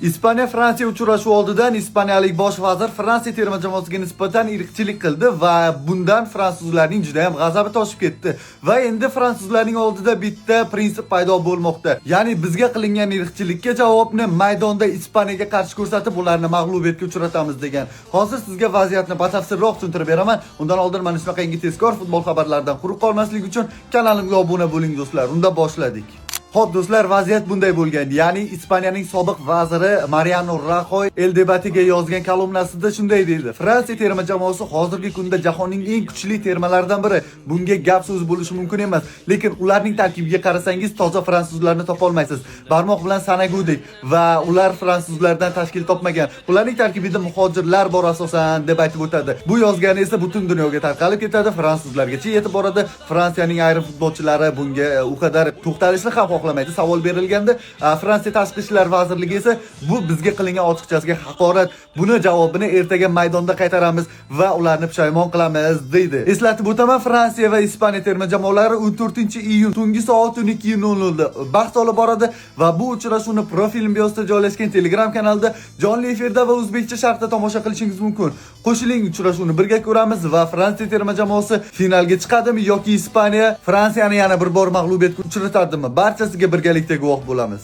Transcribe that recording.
Ispaniya Fransiya uchrashuvi oldidan ispaniyalik bosh vazir Fransiya terma jamoasiga nisbatan irqchilik qildi va bundan fransuzlarning juda ham g'azabi toshib ketdi. Va endi fransuzlarning oldida bitta prinsip paydo bo'lmoqda. Ya'ni bizga qilingan irqchilikka javobni maydonda Ispaniyaga qarshi ko'rsatib, ularni mag'lubiyatga uchratamiz degan. Hozir sizga vaziyatni batafsilroq tushuntirib beraman. Undan oldin mana shunaqa yangi tezkor futbol xabarlaridan quruq qolmaslik uchun kanalimga obuna bo'ling do'stlar. Unda boshladik. Xo'p do'stlar, vaziyat bunday bo'lgan. Ya'ni Ispaniyaning sobiq vaziri Mariano Rajoy El Debatiga yozgan kolumnasida shunday deydi: Fransiya terma jamoasi hozirgi kunda jahonning eng kuchli termalaridan biri. Bunga gap so'z bo'lishi mumkin emas, lekin ularning tarkibiga qarasangiz toza fransuzlarni topa olmaysiz. Barmoq bilan sanagudek va ular fransuzlardan tashkil topmagan. Ularning tarkibida muhojirlar bor asosan deb aytib o'tadi. Bu yozgani esa butun dunyoga tarqalib ketadi, fransuzlargacha yetib boradi. Fransiyaning ayrim futbolchilari bunga u qadar to'xtalishni ham savol berilganda, Fransiya tashqi ishlar vazirligi esa bu bizga qilingan ochiqchasiga haqorat, buni javobini ertaga maydonda qaytaramiz va ularni pushaymon qilamiz deydi. Eslatib o'taman, Fransiya va Ispaniya terma jamoalari 14-iyun tungi soat 12:00 da bahs olib boradi va bu uchrashuvni profilim biosida joylashgan Telegram kanalida jonli efirda va o'zbekcha sharhda tomosha qilishingiz mumkin. Qo'shiling, uchrashuvni birga ko'ramiz va Fransiya terma jamoasi finalga chiqadimi yoki Ispaniya Fransiyani yana bir bor mag'lubiyatga uchratadimi? Barchasiga birgalikda guvoh bo'lamiz.